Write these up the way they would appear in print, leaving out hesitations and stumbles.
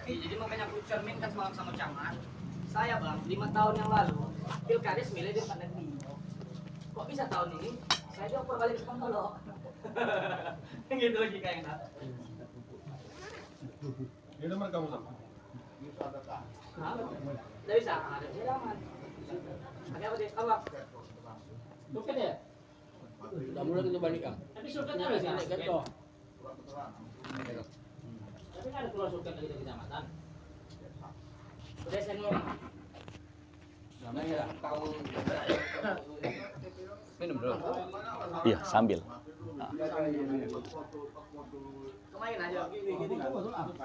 Jadi makanya aku cerminkan semalam sama camat. Saya bang, 5 tahun yang lalu pilkades milih di Depan Negeri. Kok bisa tahun ini? Saya dioper balik ke Solo. Gitu lagi kayaknya. Ini nomor kamu sama? Tidak bisa, ada aman. Pakai apa deh? Apa? Suket ya? Tidak mulai kita balik kan? Tapi suketnya ada sih, Kan toh. tapi nggak ada keluar suket lagi dari kecamatan. Udah senior. Minum dulu. Iya, sambil. Kemarin aja.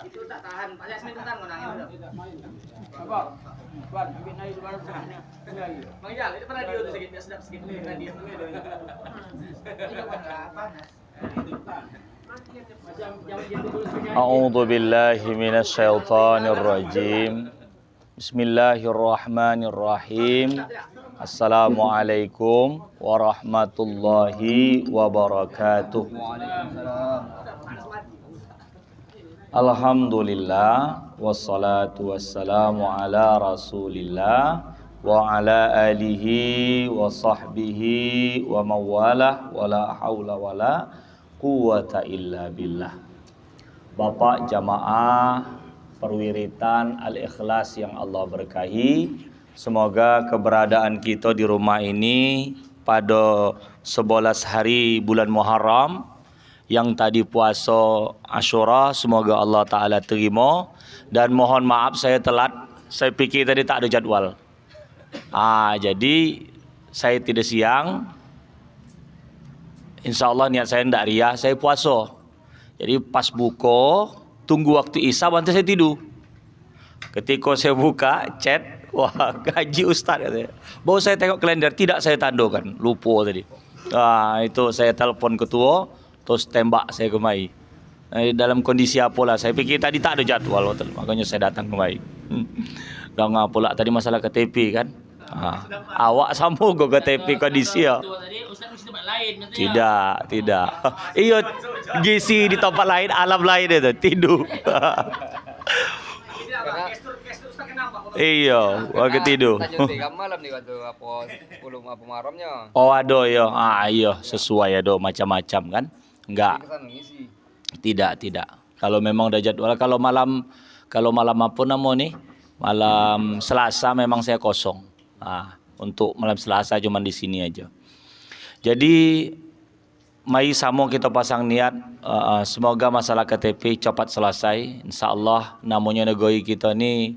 Itu tak tahan. Pak Yasmin tahan menangin udah. Apa? Ban, bikin air di baru sana. Bang Jal, itu pernah radio tuh sedikit, biar sedap sedikit nih radio. A'udzu billahi minasyaitonir rajim. Bismillahirrahmanirrahim. Assalamualaikum warahmatullahi wabarakatuh. Alhamdulillah wassalatu wassalamu ala Rasulillah wa ala alihi wa sahbihi wa mawalah wala haula wala quwata illa billah. Bapak jamaah perwiritan Al-Ikhlas yang Allah berkahi, semoga keberadaan kita di rumah ini pada 11 hari bulan Muharram yang tadi puasa Asyura, semoga Allah Ta'ala terima. Dan mohon maaf saya telat, saya pikir tadi tak ada jadwal. Jadi saya tidak siang. Insya Allah niat saya tidak riah, saya puasa. Jadi pas buka, tunggu waktu Isya, nanti saya tidur. Ketika saya buka chat, wah gaji Ustaz katanya. Baru saya tengok kalender, tidak saya tandakan, lupa tadi. Itu saya telepon ketua, terus tembak saya kemari. Dalam kondisi apalah, saya pikir tadi tak ada jadwal, makanya saya datang kemari. Dan pula tadi masalah KTP kan. Awak sambung ke KTP kondisi ya? Tidak. Iya, gisi di tempat lain, alam lain itu, tidur. Iya, waktu tidur. Malam nih waktu apa 10 Muharramnya. Oh ada ya, iya sesuai ada macam-macam kan? Enggak. Tidak. Kalau memang udah jadwal, kalau malam apa namanya nih? Malam Selasa memang saya kosong. Untuk malam Selasa cuman di sini aja. Jadi mari sama kita pasang niat, semoga masalah KTP cepat selesai. Insyaallah namanya negeri kita ni,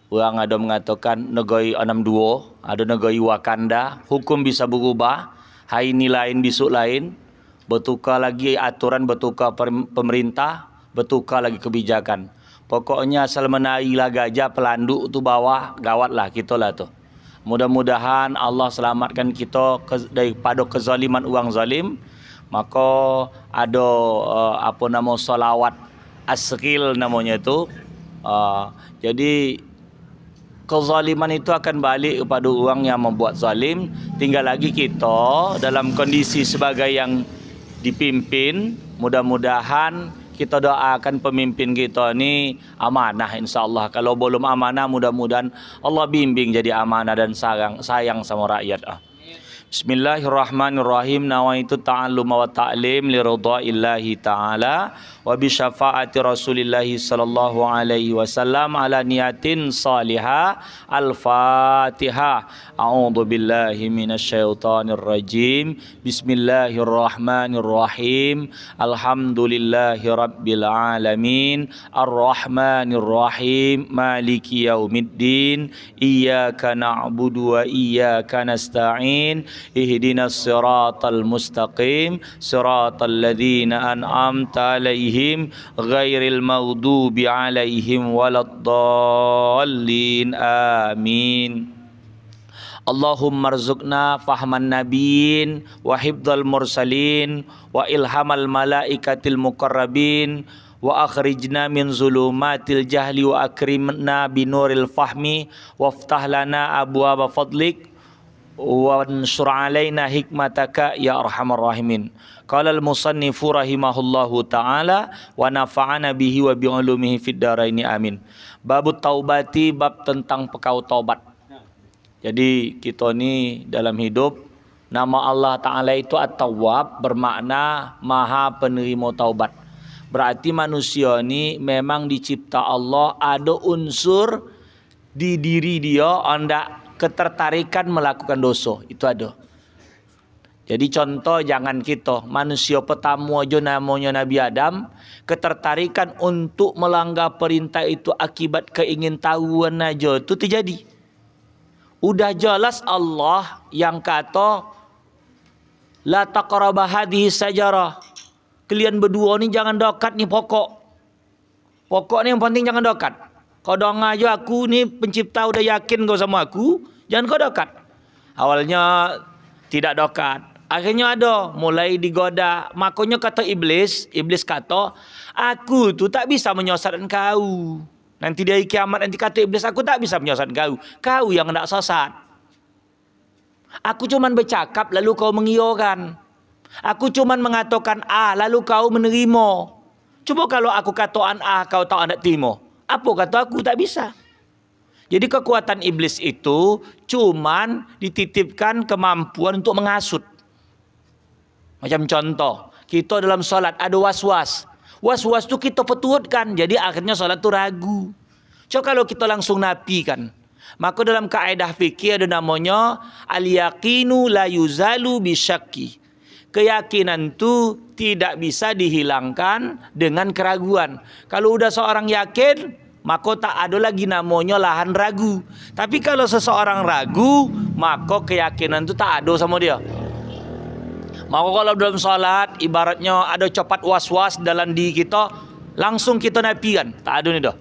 orang ada mengatakan negeri 62, ada negeri Wakanda, hukum bisa berubah, hari ini lain besok lain, bertukar lagi aturan, bertukar pemerintah, bertukar lagi kebijakan. Pokoknya asal menarilah gajah pelanduk tu bawah, gawatlah kita lah tu. Mudah-mudahan Allah selamatkan kita daripada kezaliman orang zalim. Maka ada salawat asril namanya itu. Jadi kezaliman itu akan balik kepada orang yang membuat zalim. Tinggal lagi kita dalam kondisi sebagai yang dipimpin, mudah-mudahan kita doakan pemimpin kita ni amanah insyaAllah. Kalau belum amanah, mudah-mudahan Allah bimbing jadi amanah dan sayang sama rakyat. Bismillahirrahmanirrahim. Nawaitu ta'alluma wa ta'lim li ridhaillahi ta'ala wa bi syafaati Rasulillah sallallahu alaihi wasallam ala niyatin salihah. Al-Fatihah. A'udzu billahi minasyaitonir rajim. Bismillahirrahmanirrahim. Alhamdulillahi rabbil alamin. Ar-Rahmanir Rahim. Maliki yaumiddin. Iyyaka na'budu wa iyyaka nasta'in. Ihdinas siratal mustaqim, siratal ladzina an'amta alaihim ghairil maghdubi alaihim waladdallin. Amin. Allahumma rzuqna fahman nabiyyin wa hifdzal mursalin wa ilhamal malaikatil muqarrabin wa akhrijna min zulumatil jahli wa akrimna binuril fahmi waftah lana abwaaba fadlik wansur alaina hikmataka ya arhamar rahimin. Qala al-musannifu rahimahullahu taala wa nafa'ana bihi wa bi ulumihi fid dharaini amin. Babut taubati, bab tentang pekau taubat. Jadi kita ni dalam hidup, nama Allah Ta'ala itu At-Tawwab, bermakna maha penerima taubat. Berarti manusia ni memang dicipta Allah ada unsur di diri dia anda ketertarikan melakukan dosa. Itu ada. Jadi contoh, jangan kita, manusia pertama aja namanya Nabi Adam, ketertarikan untuk melanggar perintah itu akibat keingintahuan aja itu terjadi. Udah jelas Allah yang kata la taqraba hadhihi sajarah. Kalian berdua ni jangan dekat ni pokok. Pokok ni yang penting jangan dekat. Kau dengar aja aku ni pencipta udah yakin kau sama aku, jangan kau dekat. Awalnya tidak dekat. Akhirnya ada, mulai digoda. Makanya kata iblis kata, aku tu tak bisa menyesatkan kau. Nanti di hari kiamat nanti kata iblis, aku tak bisa menyesatkan kau. Kau yang nak sesat. Aku cuman bercakap lalu kau mengiyakan. Aku cuman mengatakan A lalu kau menerima. Cuba kalau aku katakan A kau tak nak terima. Apa kata aku tak bisa. Jadi kekuatan iblis itu cuman dititipkan kemampuan untuk menghasut. Macam contoh, kita dalam solat ada was-was. Was-was tu kita petuutkan. Jadi akhirnya solat tu ragu. Coba kalau kita langsung nafikan. Maka dalam kaedah fikih ada namanya al-yaqinu la yuzalu bisyakki. Keyakinan tu tidak bisa dihilangkan dengan keraguan. Kalau udah seorang yakin, maka tak ada lagi namanya lahan ragu. Tapi kalau seseorang ragu, maka keyakinan tu tak ada sama dia. Maka kalau dalam salat ibaratnya ada copat was-was dalam diri kita, langsung kita nafikan. Tak ada ni dah.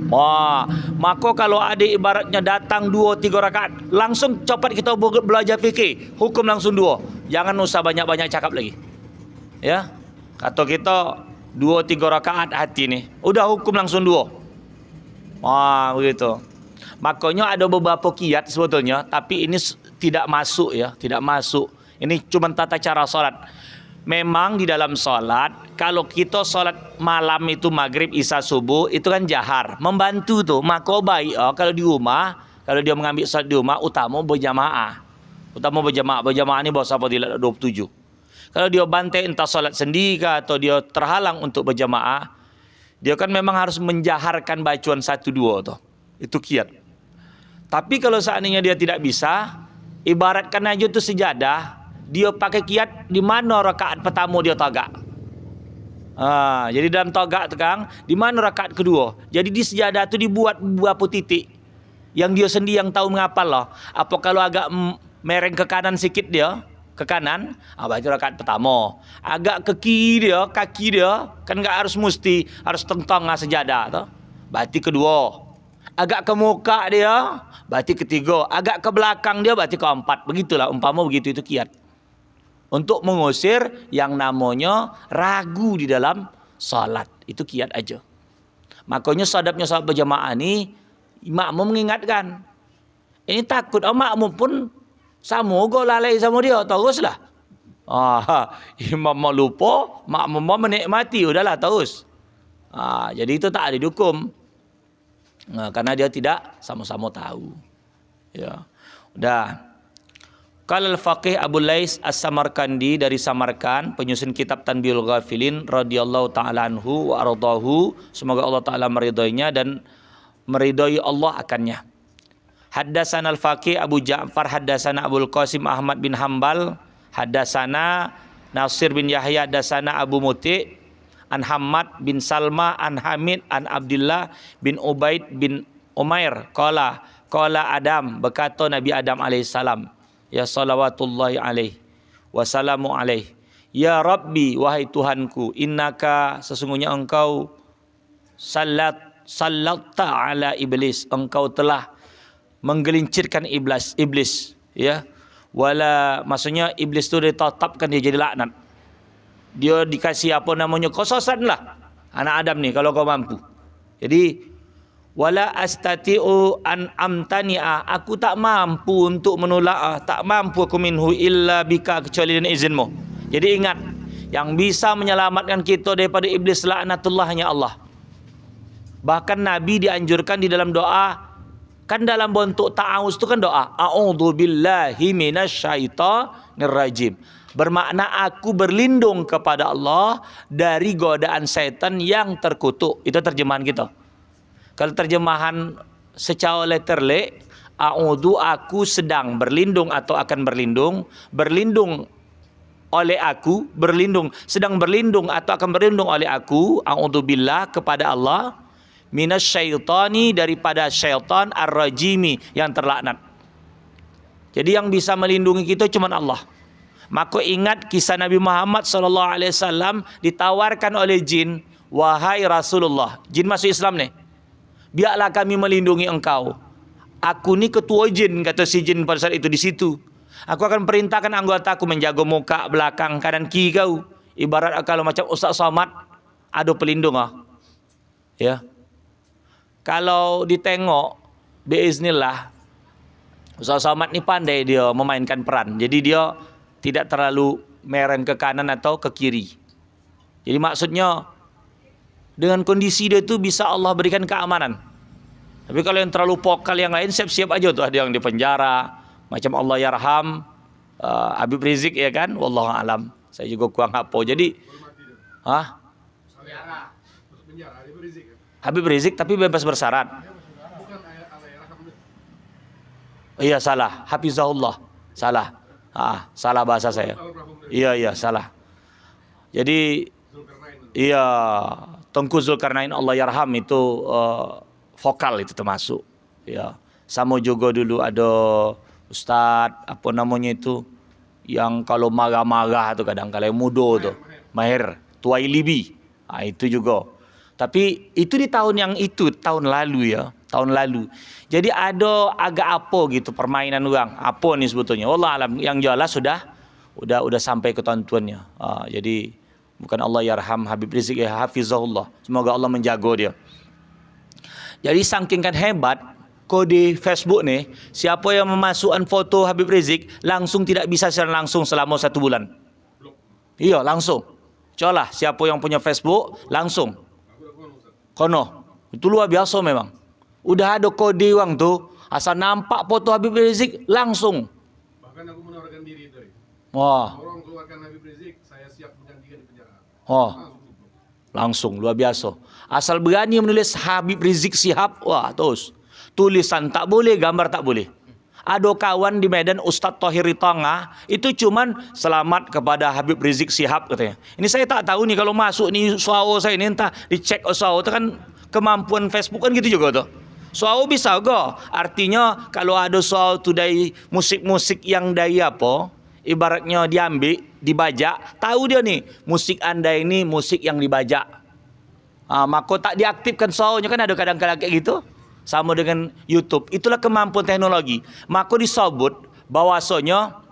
Wah, maka kalau ada ibaratnya datang 2-3 rakaat, langsung copat kita belajar fikir, hukum langsung 2. Jangan usah banyak-banyak cakap lagi. Ya. Kata kita 2-3 rakaat hati ni, udah hukum langsung 2. Wah, begitu. Makanya ada beberapa kiat sebetulnya, tapi ini tidak masuk ya, tidak masuk. Ini cuma tata cara solat. Memang di dalam solat, kalau kita solat malam itu maghrib, isya, subuh, itu kan jahar, membantu tuh. Maka baik kalau di rumah, kalau dia mengambil solat di rumah, utama berjamaah. Berjamaah ni bawa siapa tidak 27. Kalau dia bantai entah solat sendiri kah, atau dia terhalang untuk berjamaah, dia kan memang harus menjaharkan bacaan 1-2 tuh. Itu kiat. Tapi kalau seandainya dia tidak bisa, ibaratkan aja tu sejadah, dia pakai kiat di mana rakaat pertama dia tagak. Jadi dalam tagak tu Kang, di mana rakaat kedua. Jadi di sejadah tu dibuat beberapa titik yang dia sendiri yang tahu menghafal lah. Apa kalau agak mereng ke kanan sikit dia, ke kanan, berarti rakaat pertama. Agak ke kiri dia, kaki dia, kan enggak harus mesti harus tengah sejadah tu. Berarti kedua. Agak ke muka dia, berarti ketiga. Agak ke belakang dia, berarti keempat. Begitulah, umpama begitu itu kiat. Untuk mengusir yang namanya ragu di dalam salat. Itu kiat aja. Makanya sadapnya salat berjamaah ni, makmum mengingatkan. Ini takut makmum pun sama go lalai sama dia, teruslah. Imam mau lupa, makmum mau menikmati, udahlah terus. Jadi itu tak ada dihukum. Karena dia tidak sama-sama tahu. Ya. Udah. Qala al-faqih Abu Lais As-Samarkandi dari Samarkand, penyusun kitab Tanbihul Ghafilin radhiyallahu taala anhu wa ardahu, semoga Allah taala meridainya dan meridai Allah akannya. Haddatsana al-faqih Abu Ja'far haddatsana Abul Qasim Ahmad bin Hambal haddatsana Nasir bin Yahya haddatsana Abu Muti an Hammad bin Salma an Hamid an Abdullah bin Ubaid bin Umair qala Adam, berkata Nabi Adam alaihissalam, ya salawatullahi alaihi wassalamu alaihi, ya Rabbi, wahai Tuhanku, innaka, sesungguhnya engkau sallatta ala iblis, engkau telah menggelincirkan iblis ya. Wala, maksudnya iblis tu ditetapkan dia jadi laknat. Dia dikasih apa namanya, kau sesatlah anak Adam ni kalau kau mampu. Jadi wala astati'u an amtani'a, aku tak mampu untuk menolak, tak mampu aku minhu illa bika, kecuali dengan izinmu. Jadi ingat, yang bisa menyelamatkan kita daripada iblis laknatullah hanya Allah. Bahkan Nabi dianjurkan di dalam doa, kan dalam bentuk ta'awuz itu kan doa, a'udzu billahi minasyaitonir rajim. Bermakna aku berlindung kepada Allah dari godaan setan yang terkutuk. Itu terjemahan kita. Kalau terjemahan secara letterly, a'udzu, aku sedang berlindung atau akan berlindung, berlindung oleh aku, sedang berlindung atau akan berlindung oleh aku, a'udzubillah, kepada Allah, minasyaitani, daripada syaitan, ar-rajimi, yang terlaknat. Jadi yang bisa melindungi kita cuma Allah. Maka ingat kisah Nabi Muhammad SAW ditawarkan oleh jin, wahai Rasulullah, jin masuk Islam nih, biarlah kami melindungi engkau. Aku ni ketua jin, kata si jin pada saat itu di situ. Aku akan perintahkan anggotaku menjaga muka, belakang, kanan, kiri kau. Ibarat kalau macam Ustaz Somad, ada pelindung ya. Kalau ditengok, biiznillah, Ustaz Somad ni pandai dia memainkan peran. Jadi dia tidak terlalu meren ke kanan atau ke kiri. Jadi maksudnya dengan kondisi dia tu bisa Allah berikan keamanan. Tapi kalau yang terlalu pokal yang lain, siap-siap aja tuh, ada yang di penjara, macam Allah yarham Habib Rizik, ya kan, wallahu alam. Saya juga kurang apa. Jadi Habib Rizik tapi bebas bersyarat. Iya, salah, hafizahullah. Salah. Salah bahasa saya. Iya, salah. Jadi iya, Tengku Zulkarnain Allah yarham itu vokal itu termasuk. Ya. Sama juga dulu ada Ustadz apa namanya itu, yang kalau marah-marah tu kadang kalau mudo tu, Mahir Tuwailibi. Itu juga. Tapi itu di tahun yang itu, tahun lalu ya, tahun lalu. Jadi ada agak apa gitu permainan orang. Apa ni sebetulnya? Wallah alam, yang jelas sudah sampai ke tuan-tuannya. Jadi bukan Allah yarham Habib Rizik, ya hafizahullah. Semoga Allah menjaga dia. Jadi saking kan hebat kode Facebook nih, siapa yang memasukkan foto Habib Rizik langsung tidak bisa secara langsung selama 1 bulan. Iya, langsung. Cobalah siapa yang punya Facebook langsung. Kono. Itu luar biasa memang. Udah ada kode orang tu, asal nampak foto Habib Rizik langsung. Bahkan aku menawarkan diri itu. Wah. Orang keluarkan Habib Rizik, saya siap menggantikan di penjara. Langsung luar biasa. Asal berani menulis Habib Rizik Shihab, wah terus. Tulisan tak boleh, gambar tak boleh. Ada kawan di Medan, Ustadz Thohir Tengah, itu cuman selamat kepada Habib Rizik Shihab katanya. Ini saya tak tahu nih kalau masuk nih suara saya ini, entah dicek suara itu kan kemampuan Facebook kan gitu juga tuh. Suara bisa juga. Artinya kalau ada suara tu dari musik-musik yang dari apa, ibaratnya diambil, dibajak, tahu dia nih musik anda ini musik yang dibajak. Maka tak diaktifkan suaranya, kan ada kadang-kadang kayak gitu. Sama dengan YouTube. Itulah kemampuan teknologi. Maka disebut bahwasanya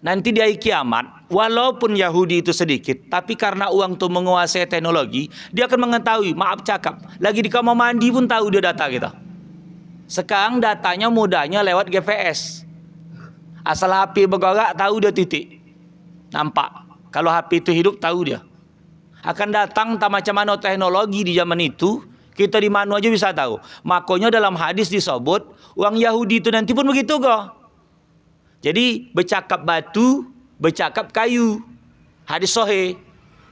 nanti di hari kiamat, walaupun Yahudi itu sedikit, tapi karena uang itu menguasai teknologi, dia akan mengetahui, maaf cakap, lagi di kamar mandi pun tahu dia data kita. Sekarang datanya mudahnya lewat GPS. Asal HP bergerak tahu dia titik. Nampak. Kalau HP itu hidup tahu dia. Akan datang tak macam mana teknologi di zaman itu, kita di mana aja bisa tahu. Makanya dalam hadis disebut orang Yahudi itu nanti pun begitu kok. Jadi bercakap batu, bercakap kayu. Hadis sahih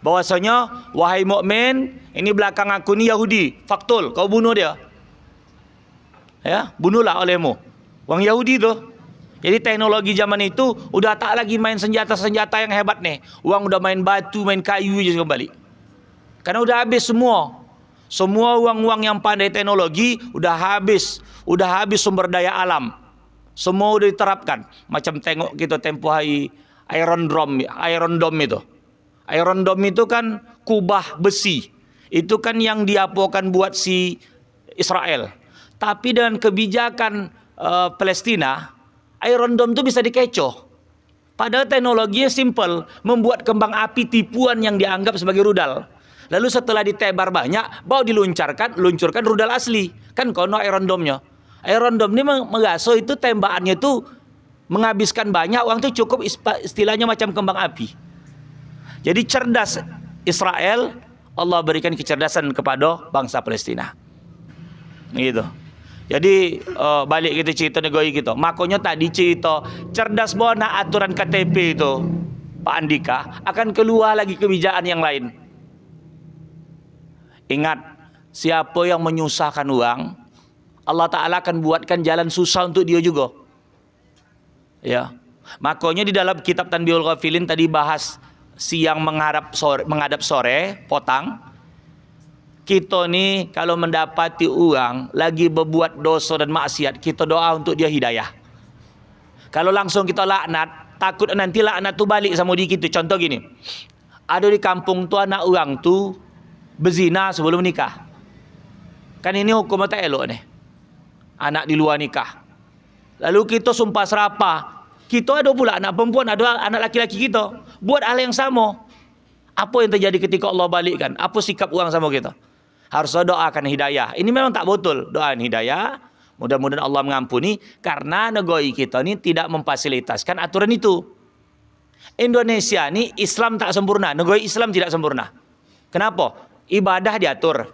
bahwasanya wahai mukmin, ini belakang aku ni Yahudi, faktul, kau bunuh dia. Ya, bunuhlah olehmu. Orang Yahudi tu. Jadi teknologi zaman itu udah tak lagi main senjata-senjata yang hebat nih. Orang udah main batu, main kayu je kembali. Karena udah habis semua. Semua uang-uang yang pandai teknologi udah habis sumber daya alam. Semua udah diterapkan. Macam tengok kita tempoh hari Iron Dome itu. Iron Dome itu kan kubah besi. Itu kan yang diapakan buat si Israel. Tapi dengan kebijakan Palestina, Iron Dome itu bisa dikecoh. Padahal teknologinya simple, membuat kembang api tipuan yang dianggap sebagai rudal. Lalu setelah ditebar banyak, baru luncurkan rudal asli. Kan kono Iron Dome-nya. Iron Dome ini mengaso itu tembakannya itu menghabiskan banyak uang itu cukup istilahnya macam kembang api. Jadi cerdas Israel, Allah berikan kecerdasan kepada bangsa Palestina. Gitu. Jadi balik kita cerita negara kita. Makanya tadi cerita cerdas bona aturan KTP itu Pak Andika akan keluar lagi kebijakan yang lain. Ingat, siapa yang menyusahkan uang, Allah Ta'ala akan buatkan jalan susah untuk dia juga. Ya. Makanya di dalam kitab Tanbihul Ghafilin tadi bahas siang menghadap sore, potang. Kita nih kalau mendapati uang lagi berbuat dosa dan maksiat, kita doa untuk dia hidayah. Kalau langsung kita laknat, takut nanti laknat tu balik sama diri kita. Contoh gini, ada di kampung tu anak orang tu berzina sebelum nikah. Kan ini hukum tak elok nih. Anak di luar nikah. Lalu kita sumpah serapah. Kita ada pula anak perempuan, ada anak laki-laki kita. Buat hal yang sama. Apa yang terjadi ketika Allah balikkan? Apa sikap orang sama kita? Harus doakan hidayah. Ini memang tak betul. Doakan hidayah. Mudah-mudahan Allah mengampuni. Karena negara kita ni tidak memfasilitaskan aturan itu. Indonesia ni Islam tak sempurna. Negara Islam tidak sempurna. Kenapa? Ibadah diatur.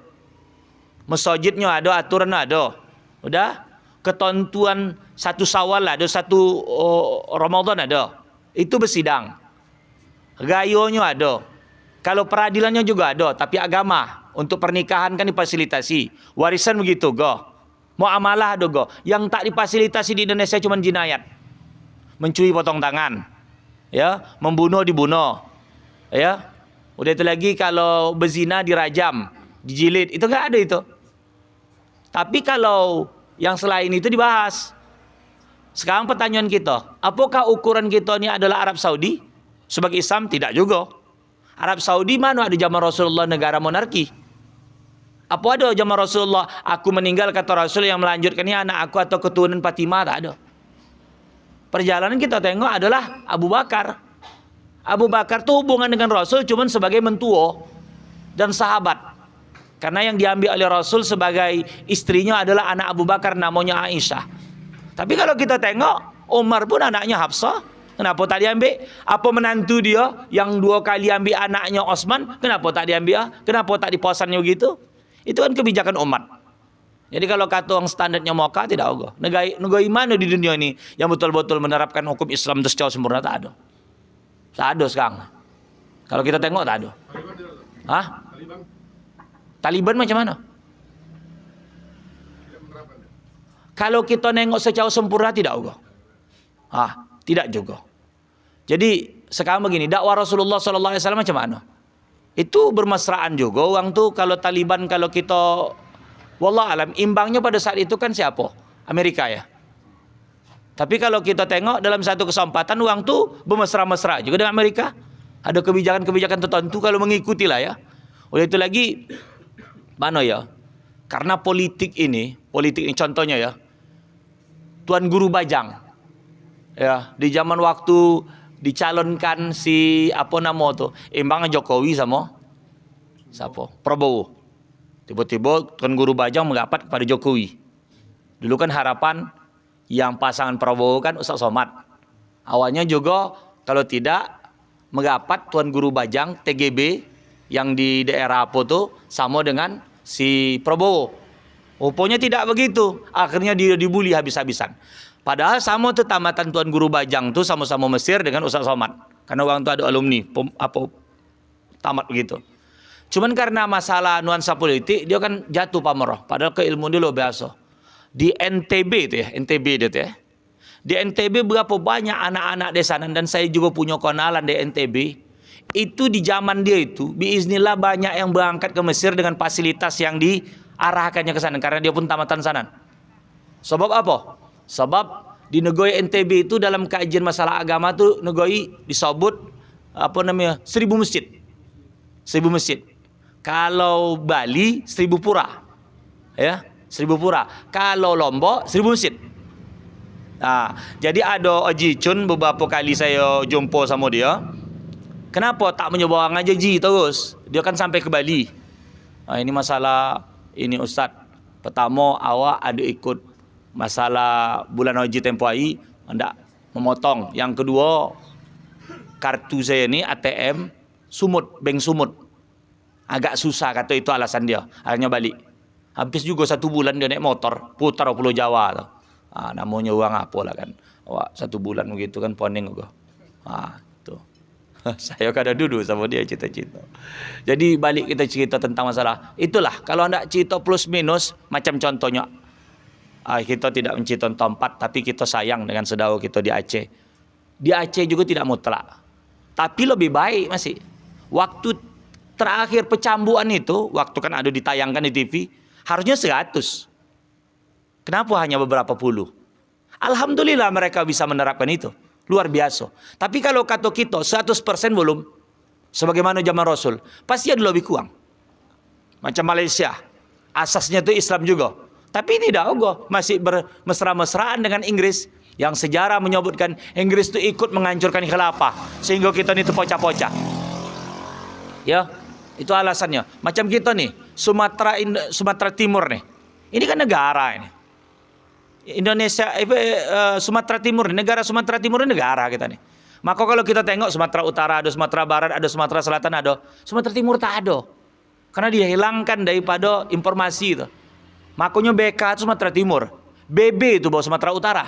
Masjidnya ada, aturan ada. Udah? Ketentuan satu Syawal ada, satu Ramadan ada. Itu bersidang. Gayanya ada. Kalau peradilannya juga ada, tapi agama untuk pernikahan kan difasilitasi. Warisan begitu, go. Muamalah ada, go. Yang tak difasilitasi di Indonesia cuma jinayat. Mencuri potong tangan. Ya, membunuh dibunuh. Ya. Udah itu lagi kalau berzina dirajam, dijilid, itu enggak ada itu. Tapi kalau yang selain itu dibahas. Sekarang pertanyaan kita, apakah ukuran kita ini adalah Arab Saudi? Sebagai Islam tidak juga. Arab Saudi mana ada zaman Rasulullah negara monarki? Apa ada zaman Rasulullah aku meninggal kata Rasul yang melanjutkan ini anak aku atau keturunan Fatimah? Tak ada. Perjalanan kita tengok adalah Abu Bakar. Abu Bakar itu hubungan dengan Rasul cuma sebagai mentua dan sahabat. Karena yang diambil oleh Rasul sebagai istrinya adalah anak Abu Bakar namanya Aisyah. Tapi kalau kita tengok Umar pun anaknya Hafsah. Kenapa tak diambil? Apa menantu dia yang 2 kali ambil anaknya Osman? Kenapa tak diambil? Kenapa tak diposannya begitu? Itu kan kebijakan umat. Jadi kalau kata orang standarnya Moka tidak ada. Negara mana di dunia ini yang betul-betul menerapkan hukum Islam itu secara sempurna? Tak ada. Tak ada sekarang. Kalau kita tengok tak ada. Taliban tidak ada. Hah? Taliban Taliban macam mana? tidak menerapkan. Kalau kita nengok secara sempurna tidak juga. Tidak juga. Jadi sekarang begini, dakwah Rasulullah SAW macam mana? Itu bermesraan juga. Orang tu kalau Taliban, kalau kita wallah alam, imbangnya pada saat itu kan siapa? Amerika ya. Tapi kalau kita tengok dalam satu kesempatan orang tu bermesra-mesra juga dengan Amerika. Ada kebijakan-kebijakan tertentu kalau mengikutilah ya. Oleh itu lagi mana ya? Karena politik ini contohnya ya. Tuan Guru Bajang. Ya, di zaman waktu dicalonkan si apa nama tu? Imbangnya Jokowi sama siapa? Prabowo. Tiba-tiba Tuan Guru Bajang merapat kepada Jokowi. Dulu kan harapan yang pasangan Prabowo kan Ustaz Somad. Awalnya juga kalau tidak merapat Tuan Guru Bajang TGB yang di daerah apa tu sama dengan si Prabowo. Rupanya tidak begitu. Akhirnya dia dibuli habis-habisan. Padahal sama tu tamatan Tuan Guru Bajang tu sama-sama Mesir dengan Ustaz Somad. Karena orang tu ada alumni tamat begitu. Cuman karena masalah nuansa politik dia kan jatuh pamerah. Padahal keilmuan dia luar biasa. Di NTB tu ya, NTB dia tu ya. Di NTB berapa banyak anak-anak di sana dan saya juga punya kenalan di NTB. Itu di zaman dia itu biiznillah banyak yang berangkat ke Mesir dengan fasilitas yang diarahkannya ke sana karena dia pun tamatan sana. Sebab apa? Sebab di negara NTB itu dalam kajian masalah agama tu negara disebut apa namanya 1000 masjid. 1000 masjid. Kalau Bali 1000 pura. Ya, 1000 pura. Kalau Lombok 1000 masjid. Jadi ada Haji Chun beberapa kali saya jumpa sama dia. Kenapa tak mencoba ngaji terus? dia kan sampai ke Bali. Ini masalah ini Ustaz. Pertama awak ada ikut masalah bulan haji tempoh hari, hendak memotong. Yang kedua, kartu saya ni ATM sumut, bank sumut. Agak susah kata itu alasan dia. Akhirnya balik. Habis juga 1 bulan dia naik motor putar Pulau Jawa tu. Namanya orang apa lah kan. Awak 1 bulan begitu kan poning juga. Tu. Saya kada duduk sama dia cerita-cerita. Jadi balik kita cerita tentang masalah. Itulah kalau anda cerita plus minus macam contohnya. Kita tidak mencerita tempat tapi kita sayang dengan saudara kita di Aceh. Di Aceh juga tidak mutlak. Tapi lebih baik masih. Waktu terakhir pecambuan itu, waktu kan ada ditayangkan di TV, harusnya 100. Kenapa hanya beberapa puluh? Alhamdulillah mereka bisa menerapkan itu. Luar biasa. Tapi kalau kata kita 100% belum, sebagaimana zaman Rasul, pasti ada lebih kurang. Macam Malaysia, asasnya itu Islam juga. Tapi tidak juga, masih bermesra-mesraan dengan Inggris. Yang sejarah menyebutkan Inggris itu ikut menghancurkan khilafah. Sehingga kita ini terpocah-pocah. Ya, itu alasannya. Macam kita nih, Sumatera Timur nih. Ini kan negara ini. Indonesia, Sumatera Timur, negara Sumatera Timur ini negara kita nih. Maka kalau kita tengok Sumatera Utara ada, Sumatera Barat ada, Sumatera Selatan ada, Sumatera Timur tak ada. Karena dia hilangkan daripada informasi itu. Makanya BK itu Sumatera Timur, BB itu bawa Sumatera Utara.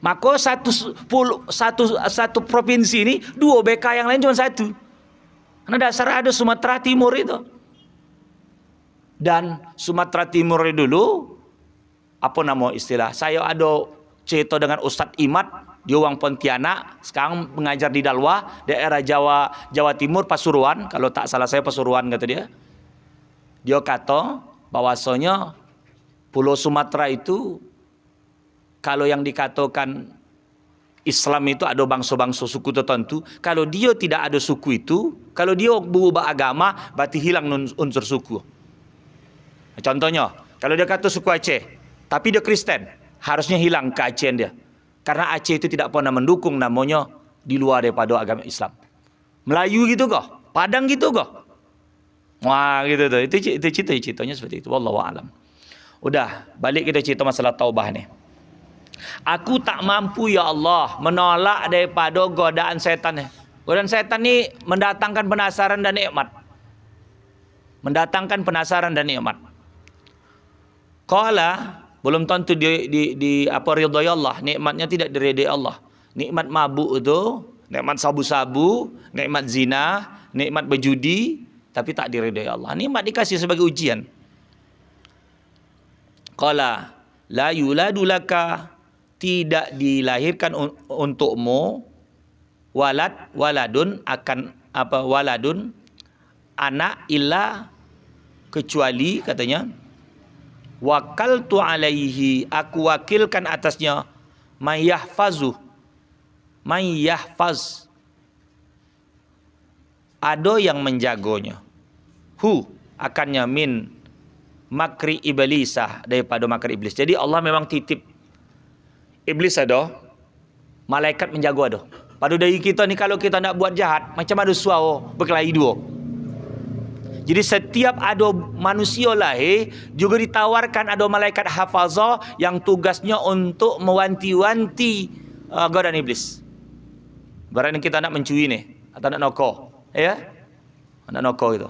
Maka satu provinsi ini 2 BK yang lain cuma 1. Karena dasar ada Sumatera Timur itu. Dan Sumatera Timur dulu, apa nama istilah? Saya ada cerita dengan Ustadz Imad, dia orang Pontianak, sekarang mengajar di Dalwa, daerah Jawa Timur, Pasuruan. Kalau tak salah saya Pasuruan kata dia. Dia kata bahwasanya Pulau Sumatera itu, kalau yang dikatakan Islam itu ada bangsa-bangsa suku tertentu, kalau dia tidak ada suku itu, kalau dia berubah agama, berarti hilang unsur suku. Contohnya, kalau dia kata suku Aceh, tapi dia Kristen, harusnya hilang keacehan dia. Karena Aceh itu tidak pernah mendukung namanya di luar daripada agama Islam. Melayu gitu kok, Padang gitu kok. Wah gitu tuh, itu cerita-ceritanya seperti itu. Wallahu a'lam. Udah, balik kita cerita masalah taubah nih. Aku tak mampu ya Allah menolak daripada godaan setan ni. Godaan setan ni mendatangkan penasaran dan nikmat. Mendatangkan penasaran dan nikmat. Qala, belum tentu di apa ridha Allah, nikmatnya tidak diridai Allah. Nikmat mabuk itu, nikmat sabu-sabu, nikmat zina, nikmat berjudi, tapi tak diridai Allah. Nikmat dikasih sebagai ujian. Qala la yuladu laka, tidak dilahirkan untukmu waladun akan apa waladun anak illa kecuali katanya wakaltu alaihi, aku wakilkan atasnya mayahfaz, ada yang menjaganya, akannya min makri iblisah, daripada makri iblis. Jadi Allah memang titip iblis ada, malaikat menjaga ada. Pada dari kita ni kalau kita nak buat jahat, macam ada suara berkelahi 2. Jadi setiap ada manusia lahir juga ditawarkan ada malaikat hafazah yang tugasnya untuk mewanti-wanti godaan iblis. Barang kita nak mencuri ni atau nak nokok, ya? Nak nokok itu.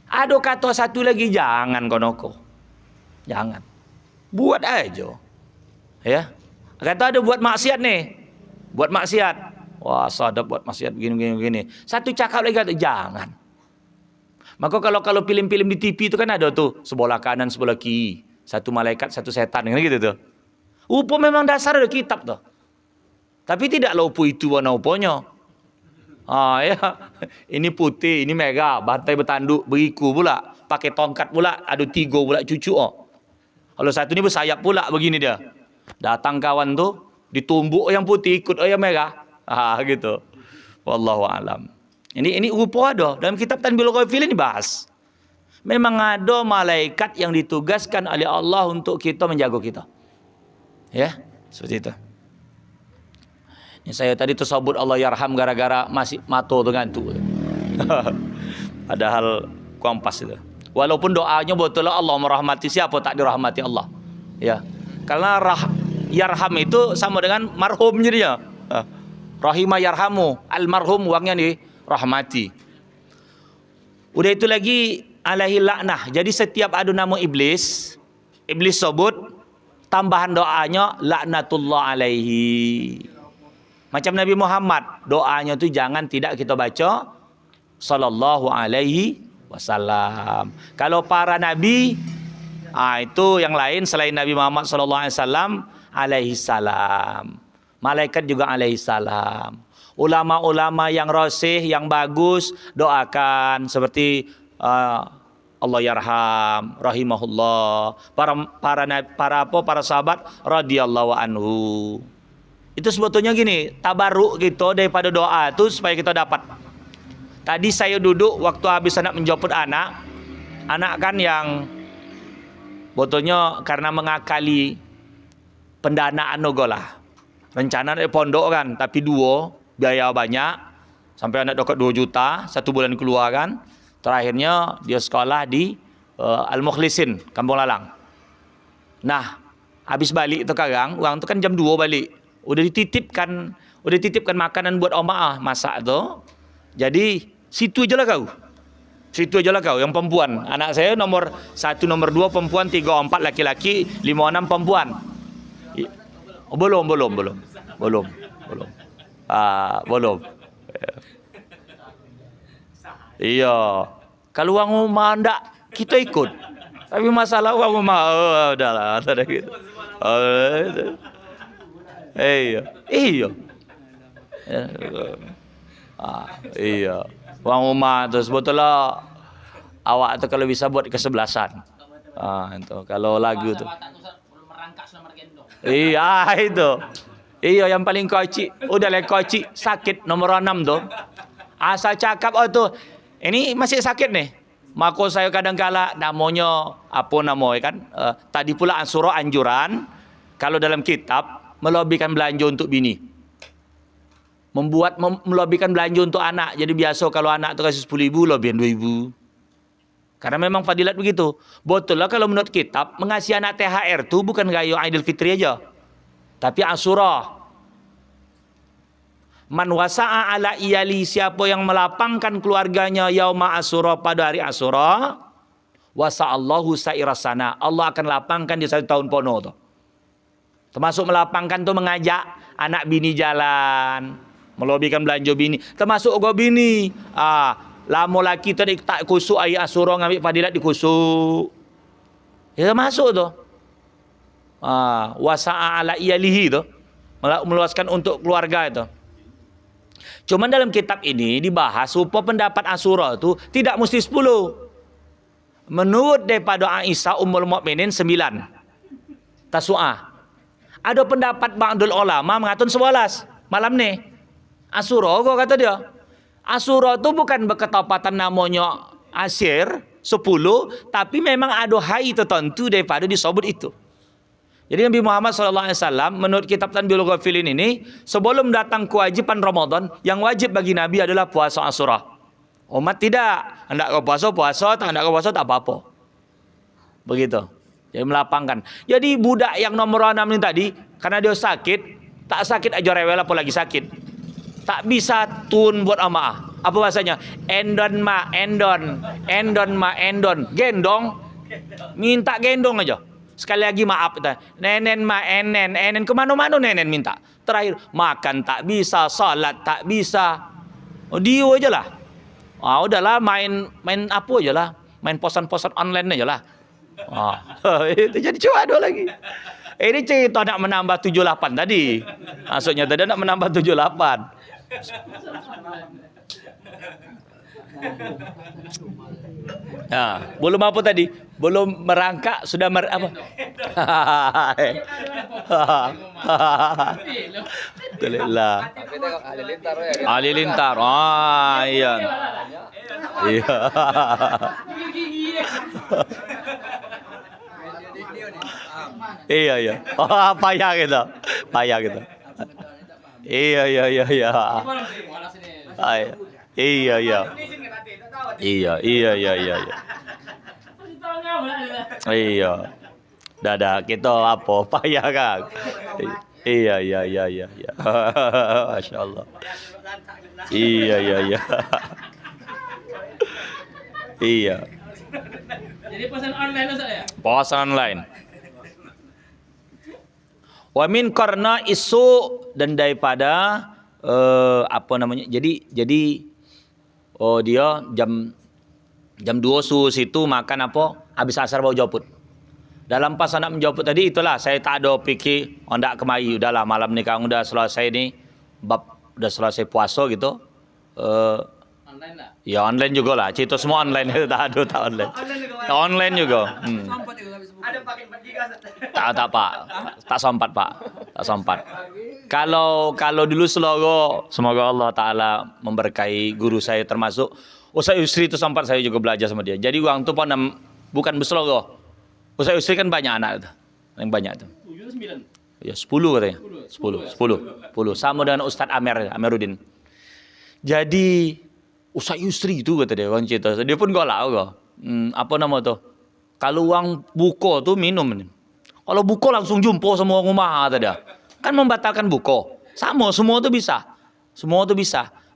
Ada kata satu lagi, jangan kau nokok. Jangan. Buat aja. Ya. Kata ada buat maksiat nih. Buat maksiat. Wah, sadap buat maksiat begini. Satu cakap lagi kata jangan. Maka kalau film-film di TV itu kan ada tuh sebelah kanan sebelah kiri, satu malaikat satu setan kan gitu tuh. Upo memang dasar ada kitab tuh. Tapi tidaklah upo itu warna uponya. Ya. Ini putih, ini merah, bantai bertanduk, beriku pula, pakai tongkat pula, ada 3 pula cucu. Kalau satu ni bersayap pula begini dia. Datang kawan tu, ditumbuk yang putih ikut yang merah. Gitu. Wallahu alam. Ini rupa ada dalam kitab Tanbihul Ghafilin dibahas. Memang ada malaikat yang ditugaskan oleh Allah untuk kita menjaga kita. Ya, seperti itu. Ini saya tadi tersabut Allah yarham gara-gara masih mato tu ngantuk. Padahal kurang pas itu. Walaupun doanya betul Allah merahmati, siapa tak dirahmati Allah. Ya. Karena yarham itu sama dengan marhum jadinya. Rahimah yarhamu, almarhum uangnya dirahmati. Udah itu lagi alaihi laknah. Jadi setiap adu nama iblis sebut tambahan doanya laknatullah alaihi. Macam Nabi Muhammad, doanya tu jangan tidak kita baca sallallahu alaihi wasallam. Kalau para nabi itu yang lain selain Nabi Muhammad sallallahu alaihi wasallam alaihi salam. Malaikat juga alaihi salam. Ulama-ulama yang rasih, yang bagus, doakan seperti Allah yarham, rahimahullah. Para sahabat radhiyallahu anhu. Itu sebetulnya gini, tabaruk gitu daripada doa itu supaya kita dapat. Tadi saya duduk waktu habis anak menjemput anak kan yang betulnya karena mengakali pendanaan nogolah. Rencana dari pondok kan, tapi biaya banyak, sampai anak dekat 2 juta, 1 bulan keluar kan. Terakhirnya dia sekolah di Al-Mukhlisin, Kampung Lalang. Nah, habis balik tu sekarang, uang tu kan jam 2 balik. Udah dititipkan makanan buat omah masak tu. Jadi situ aja lah kau yang perempuan. Anak saya nomor 1, nomor 2 perempuan, 3, 4 laki-laki, 5, 6 perempuan. Belum. Belum. Iya. Kalau uang rumah ndak kita ikut. Tapi masalah uang rumah udahlah, ada gitu. Iya. Iya. Uang rumah tu sebetulnya awak tu kalau bisa buat kesebelasan. Itu kalau lagu tu. Iya itu. Iya yang paling kocik. Udah lah kocik sakit nomor 6 tu. Asal cakap tu. Ini masih sakit nih. Maka saya kadang-kala namanya apa namanya kan? Tadi pula surah anjuran kalau dalam kitab melobbykan belanja untuk bini. Melobbykan belanja untuk anak. Jadi biasa kalau anak tu kasih 10.000 lobbyan 2.000. Karena memang fadilat begitu. Betul lah kalau menurut kitab mengasih anak THR tu bukan gaya Aidil Fitri aja. Tapi Asyura. Man wasa'a ala iyali, siapa yang melapangkan keluarganya yauma Asyura pada hari Asyura, wasa'allahu sa'irasana. Allah akan lapangkan dia 1 tahun penuh tu. Termasuk melapangkan tu mengajak anak bini jalan, melobikan belanja bini. Termasuk go bini. Lama laki tadi tak kusuk ayat Asyura ngambil fadilat dikusuk. Ya masuk tu. Wasa'a ala iyalihi tu. Meluaskan untuk keluarga itu. Cuman dalam kitab ini dibahas supaya pendapat Asyura tu tidak mesti 10. Menurut daripada Aisyah Ummul Mukminin 9. Tasu'ah. Ada pendapat ba'dul ulama mengatakan 11 malam ni. Asyura kok kata dia. Asyura tu bukan berketepatan namanya Asyir 10, tapi memang ada hari tertentu daripada disebut itu. Jadi Nabi Muhammad SAW menurut kitab Tanbihul Ghafilin ini, sebelum datang kewajiban Ramadan, yang wajib bagi Nabi adalah puasa Asyura. Umat tidak, hendak kau puasa, tak hendak kau puasa tak apa-apa. Begitu. Jadi melapangkan. Jadi budak yang nomor 6 ini tadi, karena dia sakit, tak sakit aja rewel apalagi sakit. Tak bisa tun buat amaah. Apa bahasanya? Endon. Gendong. Minta gendong aja. Sekali lagi maaf. Nenen enen. Kemana-mana nenen minta. Terakhir, makan tak bisa, salat tak bisa. Dia aja lah. Udahlah main apa aja lah. Main posan-posan online aja lah. Itu jadi cuado lagi. Ini cerita nak menambah 78 tadi. Maksudnya tadi nak menambah 78. Belum apa tadi? Belum merangkak sudah apa? Alhamdulillah. Halilintar. Iya. Iya. Iya. Payah gitu. Iya. Iya. Iya. Iya. Dadah kita apa payah kan. Iya. Masya Allah. Iya. Iya. Jadi pesan online Ustaz ya? Puasa online. Wa min karna isu, dan daripada apa namanya? Jadi dia jam 2 situ makan apa? Habis asar baru joput. Dalam pas anak menjoput tadi itulah saya tak ada fikir hendak kemari, udahlah malam ni kang udah selesai ni udah selesai puasa gitu. Online lah. Ya online juga lah. Cerita semua online tak online. Online juga. Sampai juga habis buku. Ada pakai 4 giga. Tak Pak. Tak sempat Pak. Tak sempat. Kalau dulu semoga Allah Taala memberkahi guru saya termasuk Ustaz Yusri itu sempat saya juga belajar sama dia. Jadi uang tu pun bukan berselogo. Ustaz Yusri kan banyak anak tu. Yang banyak tu. 7 9. Ya 10 katanya. 10. Sama dengan Ustaz Amiruddin. Jadi Ustaz Yusri itu kata dia, orang cerita. Dia pun golak kok. Apa nama tu? Kalau uang buka tu minum. Kalau buka langsung jumpa semua rumah kata dia. Kan membatalkan buka. Sama semua tu bisa.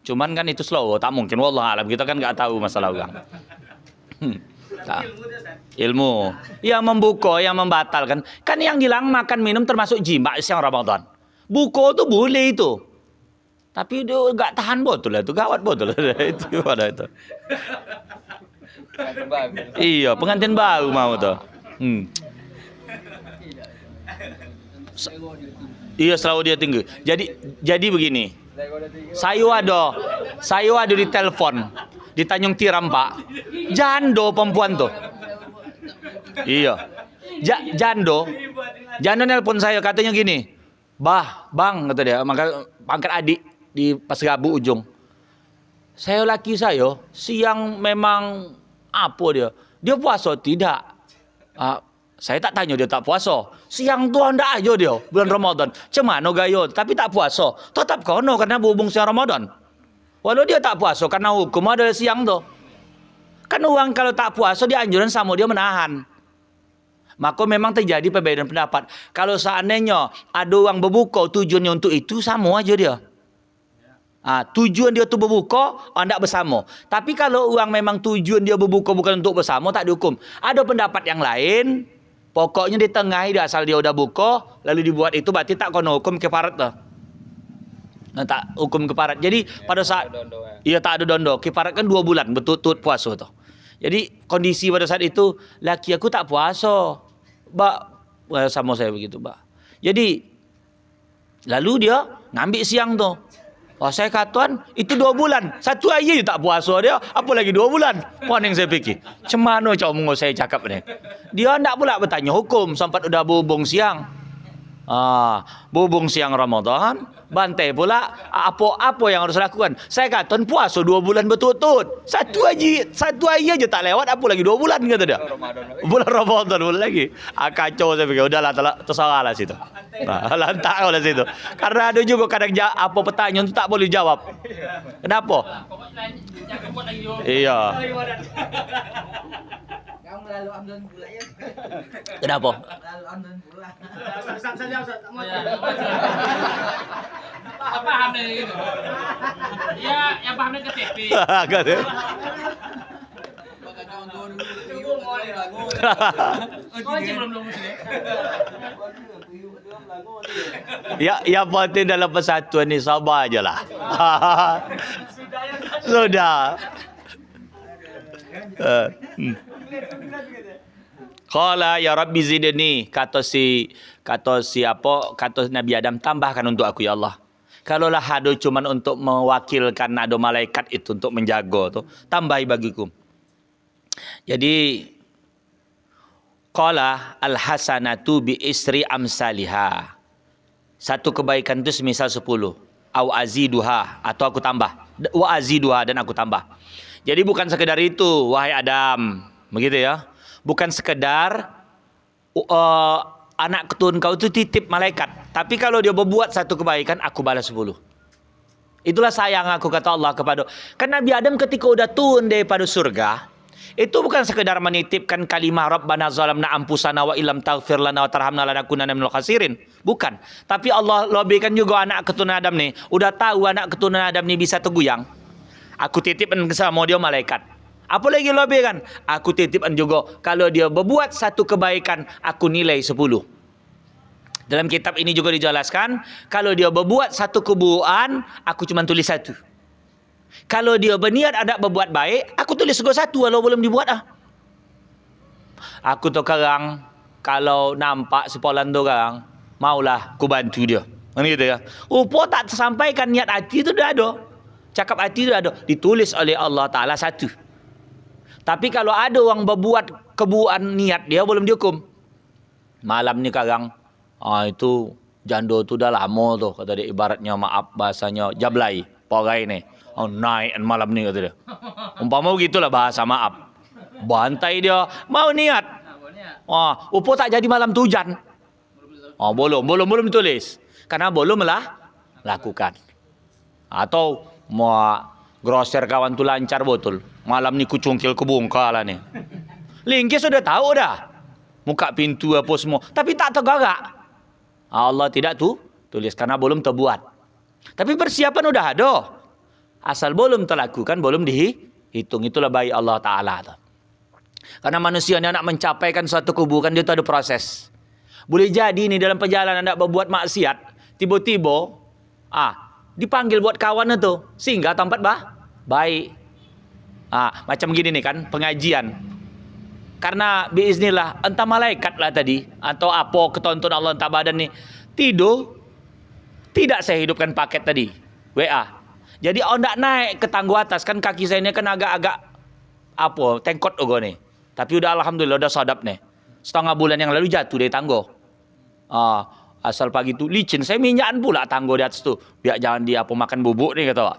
Cuman kan itu slow, tak mungkin wallah alam. Kita kan enggak tahu masalah orang. Ilmu. Yang membuka, yang membatalkan. Kan yang dilarang makan minum termasuk jima siang Ramadan. Buka tu boleh itu. Tapi dia enggak tahan botol lah itu, gawat botol itu pada itu. Iya, pengantin baru mau tuh. Iya, selalu dia tinggi. Jadi begini. Saya ada di telepon di Tanjung Tiram, Pak. Jando perempuan tuh. Iya. Jando nelpon saya katanya gini. Bang, kata dia, maka pangkat adik di Pasgabu ujung. Laki saya siang memang apa dia? Dia puasa tidak? Saya tak tanya dia tak puasa. Siang tu anda aja dia bulan Ramadan. Cemano gayo tapi tak puasa. Tetap kono karena berhubung siang Ramadan. Walau dia tak puasa karena hukum ada siang tu. Kan orang kalau tak puasa dianjuran sama dia menahan. Maka memang terjadi perbedaan pendapat. Kalau seandainya ada orang berbuka tujuannya untuk itu, sama aja dia. Tujuan dia tu berbuka, hendak bersama. Tapi kalau orang memang tujuan dia berbuka bukan untuk bersama, tak dihukum. Ada pendapat yang lain, pokoknya di tengah dia asal dia udah buka, lalu dibuat itu berarti tak kena hukum kifarat tu. Tak hukum kifarat. Jadi pada saat tak ada dondo. Kifarat kan 2 bulan betul-betul puasa tu. Jadi kondisi pada saat itu laki aku tak puasa. Sama saya begitu, Jadi lalu dia ngambil siang tu. Saya katakan itu 2 bulan. 1 hari je tak puasa dia. Apa lagi 2 bulan? Poning saya fikir. Macam mana cara saya cakap ni? Dia tak pula bertanya hukum. Sampai udah berhubung siang. Berhubung siang Ramadan. Bantai pula. Apa yang harus lakukan? Saya katakan puasa 2 bulan betul-betul. 1 hari aja tak lewat. Apa lagi 2 bulan kata dia. Bulan Ramadan bulan lagi. Kacau saya fikir. Udahlah terserah lah situ. Lantak kau lah situ. Karena ada juga kadang apa pertanyaan tu tak boleh jawab. Kenapa? Iya. Kamu lalu amdan pula ya. Kenapa? Lalu amdan pula. Paham deh gitu. Ya, yang paham deh KTP. Ya penting dalam persatuan ni sabar aja lah. Sudah. Qala ya Rabbi zidni, kata Nabi Adam, tambahkan untuk aku ya Allah. Kalaulah ada cuman untuk mewakilkan ada malaikat itu untuk menjaga tu, tambahi bagiku. Jadi qala al hasanatu bi isri amsalihah. Satu kebaikan itu semisal 10. Au aziduha, atau aku tambah. Wa aziduha, dan aku tambah. Jadi bukan sekedar itu, wahai Adam, begitu ya. Bukan sekedar anak ketun kau itu titip malaikat. Tapi kalau dia berbuat satu kebaikan, aku balas 10. Itulah sayang aku kata Allah kepada. Kan Nabi Adam ketika udah turun daripada surga, itu bukan sekedar menitipkan kalimah Rabbana zalamna anfusana wa illam taghfir lana wa tarhamna lanakunanna minal khasirin. Bukan. Tapi Allah lebihkan juga anak keturunan Adam nih. Udah tahu anak keturunan Adam nih bisa tergoyang. Aku titipkan sama dia malaikat. Apa lagi lebihkan? Aku titipkan juga kalau dia berbuat satu kebaikan, aku nilai 10. Dalam kitab ini juga dijelaskan, kalau dia berbuat satu keburukan, aku cuma tulis 1. Kalau dia berniat ada berbuat baik, aku tulis juga 1 walau belum dibuat ah. Aku tu sekarang kalau nampak sepolan tu orang, maulah aku bantu dia. Ini gitu ya. Rupa tak tersampaikan niat hati tu dah ada. Cakap hati tu dah ada, ditulis oleh Allah Taala 1. Tapi kalau ada orang berbuat keburukan niat dia belum dihukum. Malam ni sekarang itu jando tu dah lama tu kata dia, ibaratnya maaf bahasanya jablay porai ni. Naik malam ni kata dia. Umpama begitulah bahasa maaf. Bantai dia mau niat. Upo tak jadi malam tu hujan. Belum ditulis. Karena belum lah lakukan. Atau mau grosir kawan tu lancar betul. Malam ni kucungkil kebongkar lah ni. Lingkis sudah tahu dah. Muka pintu apa semua. Tapi tak tergerak. Allah tidak tulis karena belum terbuat. Tapi persiapan udah ada. Asal belum terlakukan, belum dihitung. Itulah baik Allah Ta'ala. Karena manusia ni nak mencapaikan suatu keburukan, dia tu ada proses. Boleh jadi ni dalam perjalanan nak berbuat maksiat, tiba-tiba dipanggil buat kawan tu, sehingga tempat baik. Macam gini ni kan, pengajian. Karena biiznillah, entah malaikat lah tadi, atau apa ketonton Allah entah badan ni, tidur, tidak saya hidupkan paket tadi, WA. Jadi tak naik ke tangga atas, kan kaki saya ni kan agak-agak, tengkot juga ni. Tapi udah alhamdulillah, udah sadap ni. Setengah bulan yang lalu jatuh dari tangga. Asal pagi tu licin, saya minyakan pula tangga di atas tu. Biar jangan dia makan bubuk ni kata.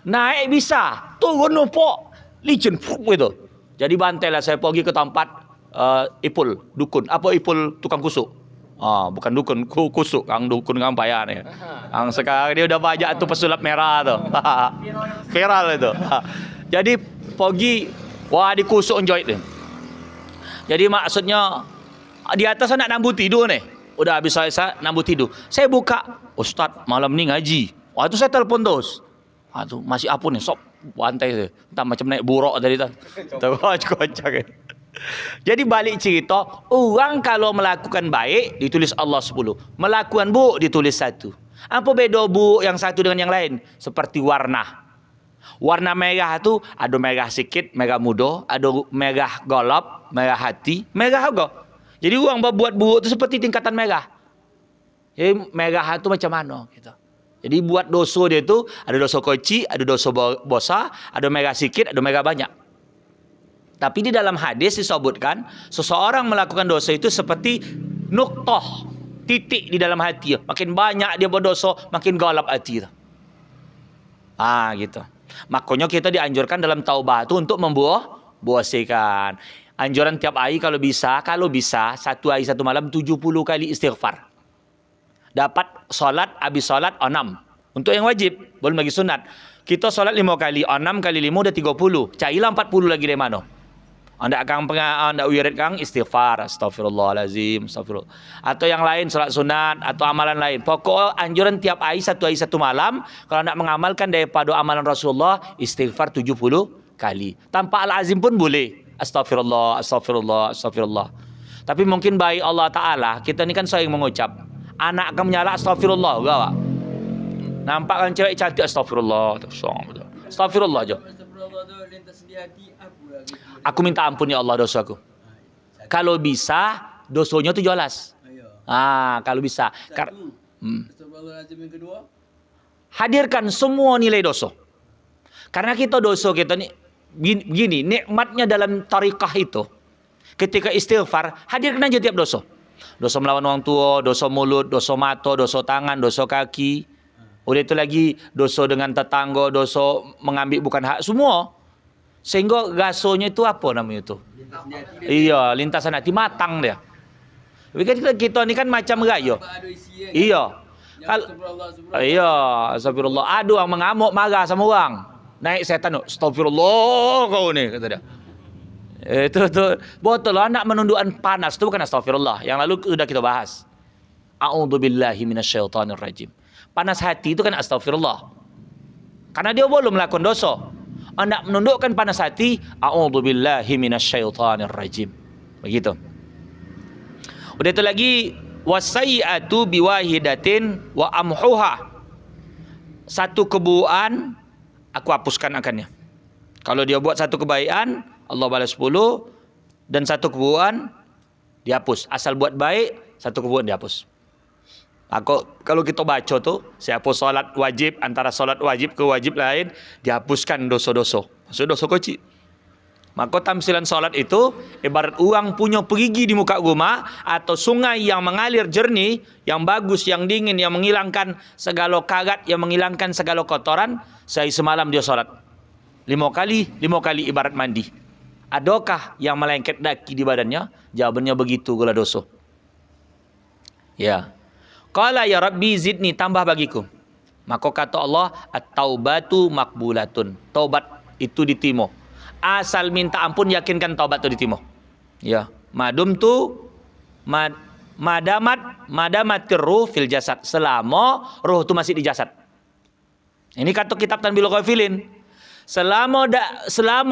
Naik bisa, turun numpuk, licin, gitu. Jadi bantailah saya pergi ke tempat Ipul, dukun. Apa Ipul tukang kusuk? Bukan dukun, kusuk. Kang dukun kang payah ni. Sekarang dia udah banyak tu pesulap merah tu. Viral itu. Jadi pergi, dikusuk enjoy tu. Jadi maksudnya di atas nak nambu tidur ni. Udah habis saya nambu tidur. Saya buka, Ustaz malam ni ngaji. Itu saya telefon terus. Tu masih apa ni? Sok bantai saya. Entah macam naik buruk tadi tu. Kocak. Jadi balik cerita, orang kalau melakukan baik ditulis Allah 10. Melakukan buruk ditulis 1. Apa beza buruk yang satu dengan yang lain? Seperti warna. Warna merah tu ada merah sikit, merah muda, ada merah golap, merah hati, merah juga. Jadi orang berbuat buruk tu seperti tingkatan merah. Jadi merah tu macam mana gitu. Jadi buat dosa dia tu ada dosa kecil, ada dosa besar, ada merah sikit, ada merah banyak. Tapi di dalam hadis disebutkan seseorang melakukan dosa itu seperti nuktah, titik di dalam hati. Makin banyak dia berdosa, makin gelap hati tu. Gitu. Makanya kita dianjurkan dalam taubah tu untuk membersihkan. Anjuran tiap hari kalau bisa satu hari satu malam 70 kali istighfar. Dapat solat, habis solat 6. Untuk yang wajib, belum lagi sunat. Kita solat 5 kali, 6 kali 5 udah 30. Carilah 40 lagi dari mana? Anda wirid kang istighfar, astagfirullahalazim, astagfirullah. Atau yang lain solat sunat atau amalan lain. Pokok anjuran tiap hari satu malam, kalau nak mengamalkan daripada amalan Rasulullah, istighfar 70 kali. Tanpa al-azim pun boleh. Astagfirullah. Tapi mungkin baik Allah Ta'ala, kita ni kan sering mengucap, anak akan menyala astagfirullah juga. Nampak kan cewek cantik astagfirullah. Astagfirullah je. Aku minta ampun ya Allah dosaku. Kalau bisa dosanya tu jelas. Kalau bisa. Hadirkan semua nilai dosa. Karena kita dosa kita ni begini, nikmatnya dalam tariqah itu. Ketika istighfar, hadirkan aja tiap dosa. Dosa melawan orang tua, dosa mulut, dosa mata, dosa tangan, dosa kaki. Udah itu lagi dosa dengan tetangga, dosa mengambil bukan hak, semua. Sehingga gasonya itu apa namanya itu? Iya, lintasan hati matang dia. Tapi kan kita ni kan macam raya. Iya. Iya, astagfirullah. Ada orang mengamuk marah sama orang. Naik setan, astagfirullah kau ni kata dia. Itu betul lah, nak menundukkan panas tu bukan astagfirullah. Yang lalu sudah kita bahas. A'udzubillahi minasyaitonirrajim. Panas hati itu kan astagfirullah. Karena dia belum melakukan dosa. Nak menundukkan panas hati, a'udzubillahi minasyaitonirrajim. Begitu. Udah itu lagi wasai'atu biwahidatin wa amhuha. Satu keburukan aku hapuskan akannya. Kalau dia buat satu kebaikan, Allah balas 10, dan satu keburukan dihapus. Asal buat baik, satu keburukan dihapus. Kalau kita baca tu, saya hapus solat wajib, antara solat wajib ke wajib lain, dihapuskan dosa-dosa. Maksud dosa kecil. Maka tamsilan solat itu ibarat orang punya perigi di muka rumah atau sungai yang mengalir jernih, yang bagus, yang dingin, yang menghilangkan segala karat, yang menghilangkan segala kotoran. Saya semalam dia solat 5 kali ibarat mandi. Adakah yang melengket daki di badannya? Jawabannya begitu gula dosa. Ya. Qala ya Rabbi zidni, tambah bagiku. Maka kata Allah, at-taubatu makbulatun. Taubat itu diterima. Asal minta ampun, yakinkan taubat itu diterima. Ya. Madum tu madamatir ruh fil jasad. Selama ruh itu masih di jasad. Ini kata kitab Tanbihul Ghafilin. Selama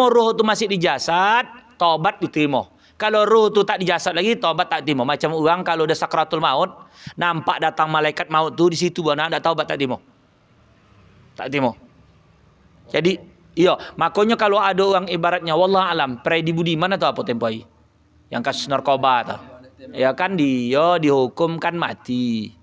ruh itu masih di jasad, taubat diterima. Kalau ruh itu tak di jasad lagi, taubat tak diterima. Macam orang kalau udah sakratul maut, nampak datang malaikat maut tu di situ, mana tak taubat tak diterima. Tak diterima. Jadi, iya, makanya kalau ada orang ibaratnya wallah alam, Predi Budiman atau apa tempoh ini, yang kasus narkoba tu. Ya kan dia dihukumkan mati.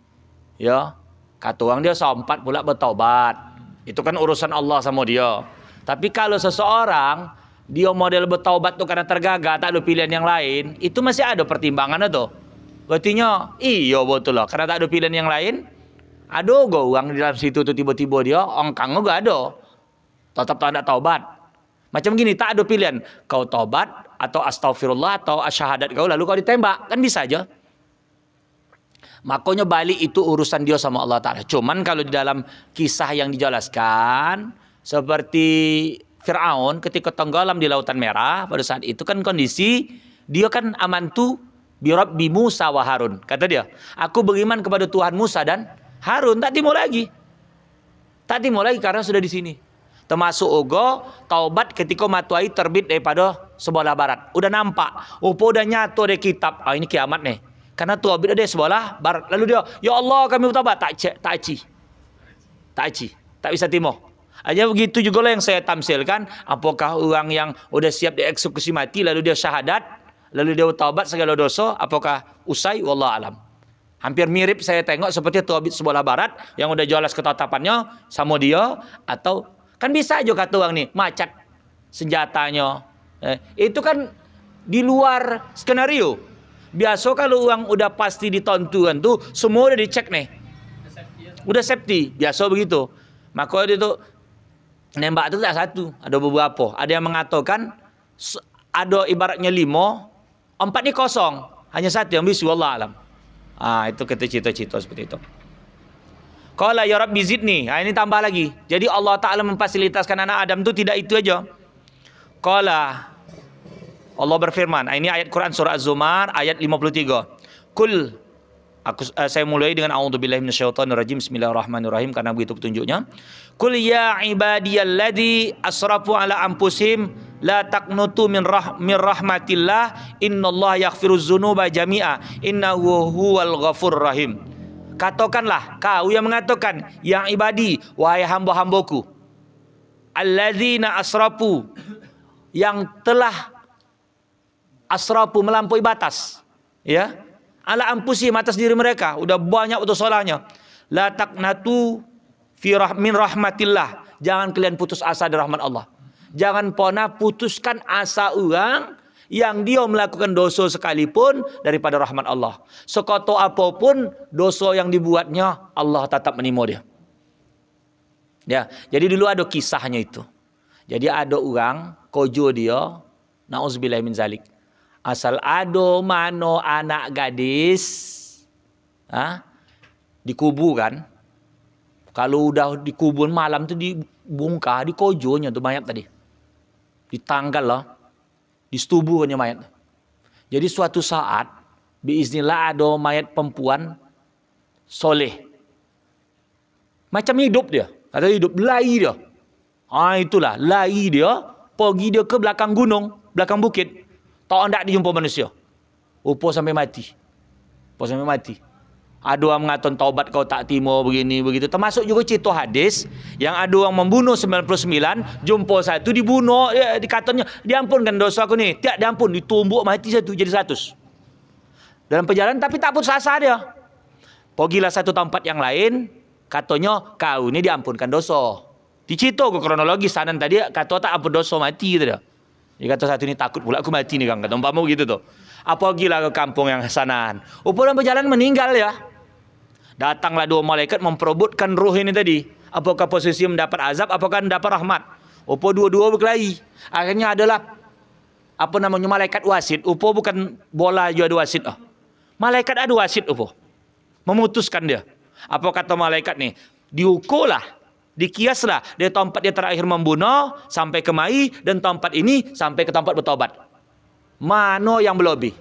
Ya. Kata orang dia sempat pula bertaubat. Itu kan urusan Allah sama dia. Tapi kalau seseorang dia model bertaubat tu karena tergagap, tak ada pilihan yang lain, itu masih ada pertimbangan tu. Berartinya, iya betul lah. Karena tak ada pilihan yang lain, ada ke orang di dalam situ tu tiba-tiba dia angkang juga ada. Tetap tak ada taubat. Macam gini, tak ada pilihan. Kau taubat atau astaghfirullah atau asyahadat kau lalu kau ditembak, kan bisa aja. Makanya balik itu urusan dia sama Allah Ta'ala. Cuman kalau di dalam kisah yang dijelaskan, seperti Fir'aun ketika tenggelam di Lautan Merah, pada saat itu kan kondisi, dia kan amantu birabbi Musa wa Harun. Kata dia, aku beriman kepada Tuhan Musa dan Harun. Tak timur lagi. Tak timur lagi karena sudah di sini. Termasuk juga taubat ketika matahari terbit daripada sebelah barat. Udah nampak. Udah nyata dari kitab. Ini kiamat nih. Karena terbit ada sebelah barat. Lalu dia, ya Allah kami bertaubat. Tak aci. Tak bisa timur. Hanya begitu juga lah yang saya tamsilkan. Apakah orang yang udah siap dieksekusi mati lalu dia syahadat, lalu dia bertaubat segala dosa, apakah usai? Wallah alam. Hampir mirip saya tengok seperti terbit sebelah barat yang udah jelas ketetapannya sama dia, atau kan bisa aja kata orang ni macat senjatanya. Itu kan di luar skenario. Biasa kalau orang udah pasti ditonton tu, semua udah dicek nih. Udah safety, biasa begitu. Maka dia tu nembak itu tak satu, ada beberapa. Ada yang mengatakan ada ibaratnya 5, 4 ni kosong, hanya satu yang bisu, wallah alam. Itu kita cita-cita seperti itu. Qala ya Rabbi zidni. Ini tambah lagi. Jadi Allah Ta'ala memfasilitaskan anak Adam itu tidak itu aja. Qala, Allah berfirman. Ini ayat Quran surah Az-Zumar ayat 53. Kul, saya mulai dengan a'udzubillahi minasyaitonirrajim. Bismillahirrahmanirrahim karena begitu petunjuknya. Kul ya ibadiyalladzi asrafu ala anfusihim la taqnutu min rahmatillah innallaha yaghfiruz dzunuba jami'a innahu huwal ghafurur rahim. Katakanlah kau yang mengatakan yang ibadi, wahai hamba-hambaku, alladzina asrafu, yang telah asrafu melampaui batas, ya, ala anfusihim, atas diri mereka, udah banyak betul salahnya. La taqnatu min rahmatillah, jangan kalian putus asa dari rahmat Allah. Jangan pernah putuskan asa orang yang dia melakukan dosa sekalipun daripada rahmat Allah. Sekotor apapun dosa yang dibuatnya, Allah tetap menerima dia. Ya, jadi dulu ada kisahnya itu. Jadi ada orang kojo dia, nauzubillah min zalik. Asal ada mano anak gadis dikuburkan, Kalau udah dikubur malam tu dibongkar, dikojonya tu mayat tadi. Ditanggal lah. Disetubuhnya mayat. Jadi suatu saat, biiznillah ada mayat perempuan soleh. Macam hidup dia. Kata hidup, lari dia. Itulah, lari dia. Pergi dia ke belakang gunung, belakang bukit. Tak hendak dijumpa manusia. Rupa sampai mati. Ada orang mengatakan taubat kau tak timur begini begitu. Termasuk juga cerita hadis yang ada orang membunuh 99, jumpa satu dibunuh, dikatanya diampunkan dosa aku ni. Tiap diampun, ditumbuk mati satu jadi 100. Dalam perjalanan tapi tak putus asa dia. Pergilah satu tempat yang lain, katanya kau ni diampunkan dosa. Dicerita ke kronologi sanan tadi kata tak ampun dosa mati gitu dia. Dia kata satu ni takut pula aku mati ni kan, kata umpama gitu tu. Apa pergilah ke kampung yang sanan. Dalam perjalanan meninggal ya. Datanglah 2 malaikat memperebutkan roh ini tadi. Apakah posisi mendapat azab, apakah mendapat rahmat. Dua-dua berkelahi. Akhirnya adalah malaikat wasit. Bukan bola juga ada wasit. Malaikat ada wasit memutuskan dia. Apa kata malaikat ni? Diukurlah, dikiaslah dari tempat dia terakhir membunuh sampai ke mai dan tempat ini sampai ke tempat bertobat. Mana yang berlebih?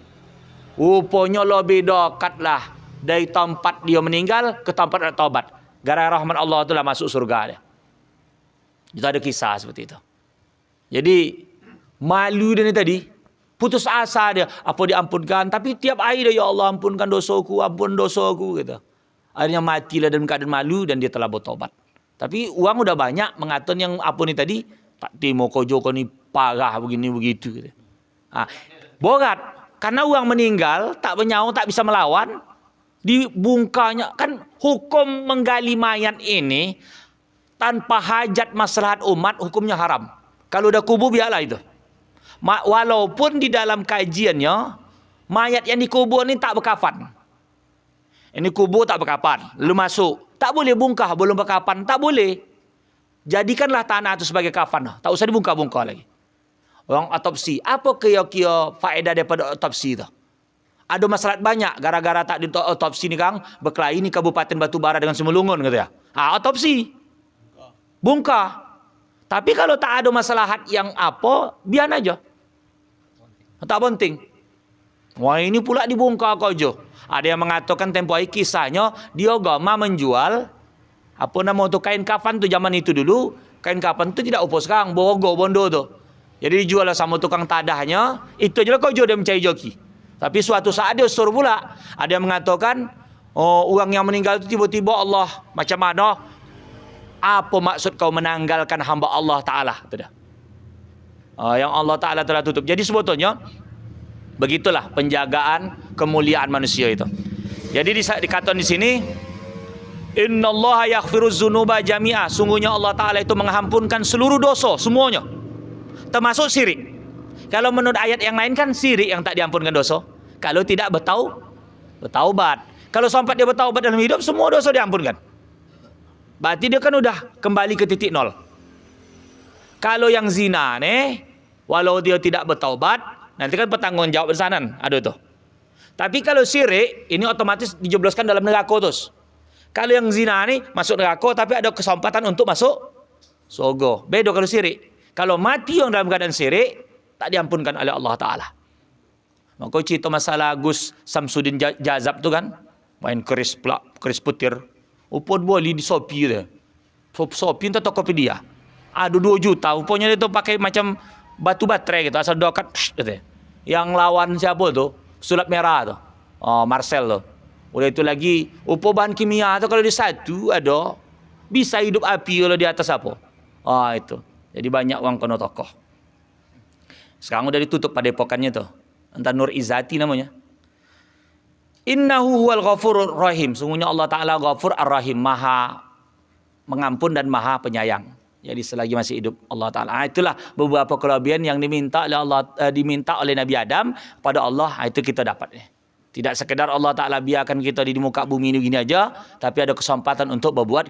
Rupanya lebih dekatlah dari tempat dia meninggal ke tempat bertobat. Gara-gara rahmat Allah itulah masuk surga dia. Itu ada kisah seperti itu. Jadi malu dia ni tadi, putus asa dia, apa diampunkan, tapi tiap hari dia, ya Allah ampunkan dosaku, ampun dosaku gitu. Akhirnya matilah dalam keadaan malu dan dia telah bertobat. Tapi uang udah banyak mengatakan yang apa ni tadi, tak timo kojo kau ni parah begini begitu gitu. Borat karena uang meninggal tak bernyawa, tak bisa melawan, dibungkanya. Kan hukum menggali mayat ini tanpa hajat maslahat umat hukumnya haram. Kalau udah kubur biarlah itu. Walaupun di dalam kajiannya mayat yang dikubur ni tak berkafan. Ini kubur tak berkafan, lalu masuk, tak boleh bungkah belum berkafan, tak boleh. Jadikanlah tanah itu sebagai kafan, tak usah dibungkah-bungkah lagi. Orang otopsi, apa kira-kira faedah daripada otopsi itu? Ada masalah banyak gara-gara tak di otopsi ni Kang, berkelahi ni Kabupaten Batubara dengan Semulungun gitu ya. Otopsi. Bungkah. Tapi kalau tak ada masalah yang apa, biar aja. Tak penting. Wah ini pula dibungkar kau je. Ada yang mengatakan tempoh hari kisahnya dia agama menjual kain kafan tu zaman itu dulu. Kain kafan tu tidak upos sekarang, Borogo Bondo tu. Jadi dijual sama tukang tadahnya, itu aja lah kau je dia mencari joki. Tapi suatu saat dia suruh pula. Ada yang mengatakan orang yang meninggal itu tiba-tiba Allah macam mana? Apa maksud kau menanggalkan hamba Allah Ta'ala? Itu dah. Yang Allah Ta'ala telah tutup. Jadi sebetulnya begitulah penjagaan kemuliaan manusia itu. Jadi dikatakan di sini, innallaha yaghfiruz dzunuba jami'a. Sungguhnya Allah Ta'ala itu mengampunkan seluruh dosa semuanya, termasuk syirik. Kalau menurut ayat yang lain kan syirik yang tak diampunkan dosa. Kalau tidak bertaubat. Kalau sampai dia bertaubat dalam hidup, semua dosa diampunkan. Berarti dia kan udah kembali ke titik nol. Kalau yang zina nih, walau dia tidak bertaubat, nanti kan bertanggungjawab besanan, ada tuh. Tapi kalau syirik, ini otomatis dijebloskan dalam neraka terus. Kalau yang zina nih masuk neraka, tapi ada kesempatan untuk masuk surga. Beda kalau syirik. Kalau mati yang dalam keadaan syirik, tak diampunkan oleh Allah Ta'ala. Maka cerita masalah Gus Samsudin Jazab tu kan, main keris putir. Upon boleh di Shopee dia. Shopee entah Tokopedia. Ada 2 juta. Rupanya dia tu pakai macam batu baterai gitu. Asal dokat. Yang lawan siapa tu? Sulap merah tu. Marcel tu. Udah itu lagi. Upo bahan kimia tu kalau di satu ada. Bisa hidup api kalau di atas apa. Itu. Jadi banyak orang kena tokoh. Sekarang udah ditutup pada epokannya tu. Entah Nur Izzati namanya. Innahu huwal ghafurur rahim. Sungguhnya Allah Ta'ala ghafur ar-rahim. Maha mengampun dan maha penyayang. Jadi selagi masih hidup Allah Ta'ala. Itulah beberapa kelebihan yang diminta oleh Nabi Adam pada Allah. Itu kita dapat. Tidak sekedar Allah Ta'ala biarkan kita di muka bumi ini gini aja. Tapi ada kesempatan untuk berbuat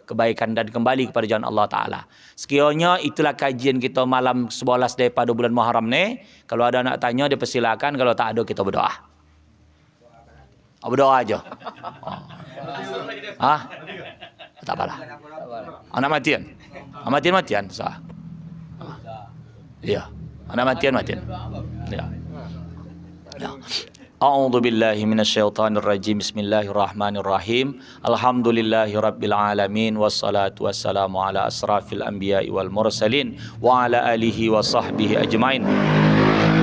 kebaikan dan kembali kepada jalan Allah Ta'ala. Sekiranya itulah kajian kita malam 11 daripada bulan Muharram ni. Kalau ada nak tanya, dia persilakan. Kalau tak ada, kita berdoa. Berdoa aja. Tak apalah. Anak matian. Matian sah. Iya. Anak matian. Ya. Ya. A'udzu billahi minasyaitonir rajim. Bismillahirrahmanirrahim. Alhamdulillahirabbil alamin wassalatu wassalamu ala asrafil anbiya'i wal mursalin wa ala alihi wa sahbihi ajmain.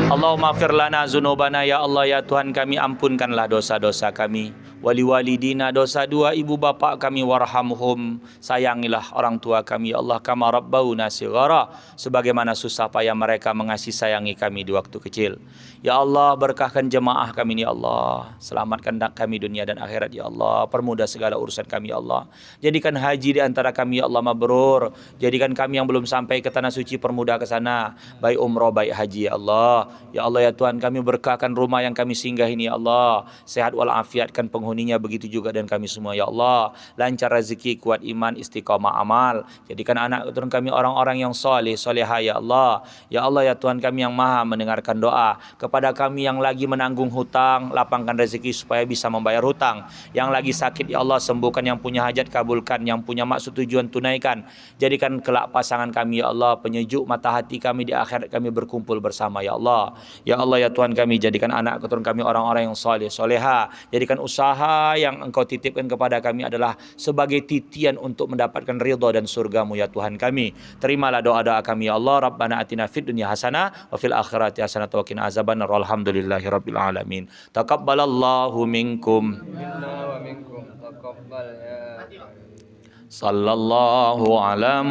Allahumma fir lana dzunubana, ya Allah ya Tuhan kami, ampunkanlah dosa-dosa kami. Wali walidina, dosa dua ibu bapa kami, warhamhum, sayangilah orang tua kami ya Allah, kama rabbauna shighara, sebagaimana susah payah mereka mengasihi sayangi kami di waktu kecil. Ya Allah, berkahkan jemaah kami ya Allah, selamatkan kami dunia dan akhirat ya Allah, permudah segala urusan kami ya Allah. Jadikan haji di antara kami ya Allah mabrur, jadikan kami yang belum sampai ke tanah suci permudah ke sana, baik umroh baik haji ya Allah. Ya Allah ya Tuhan kami, berkahkan rumah yang kami singgah ini ya Allah, sehat walafiatkan penghuninya, begitu juga dan kami semua ya Allah, lancar rezeki, kuat iman, istiqamah amal, jadikan anak keturunan kami orang-orang yang soleh solehah ya Allah. Ya Allah ya Tuhan kami yang maha mendengarkan doa, kepada kami yang lagi menanggung hutang, lapangkan rezeki supaya bisa membayar hutang, yang lagi sakit ya Allah sembuhkan, yang punya hajat kabulkan, yang punya maksud tujuan tunaikan, jadikan kelak pasangan kami ya Allah penyejuk mata hati kami, di akhirat kami berkumpul bersama ya Allah. Ya Allah ya Tuhan kami, jadikan anak keturunan kami orang-orang yang soleh soleha, jadikan usaha yang Engkau titipkan kepada kami adalah sebagai titian untuk mendapatkan ridha dan surgamu ya Tuhan kami. Terimalah doa-doa kami ya Allah. Rabbana atina fid dunya hasanah wa fil akhirati hasanah wa qina azabannar. Alhamdulillahirabbil alamin. Taqabbalallahu minkum. Minna wa minkum taqabbal ya. Sallallahu ala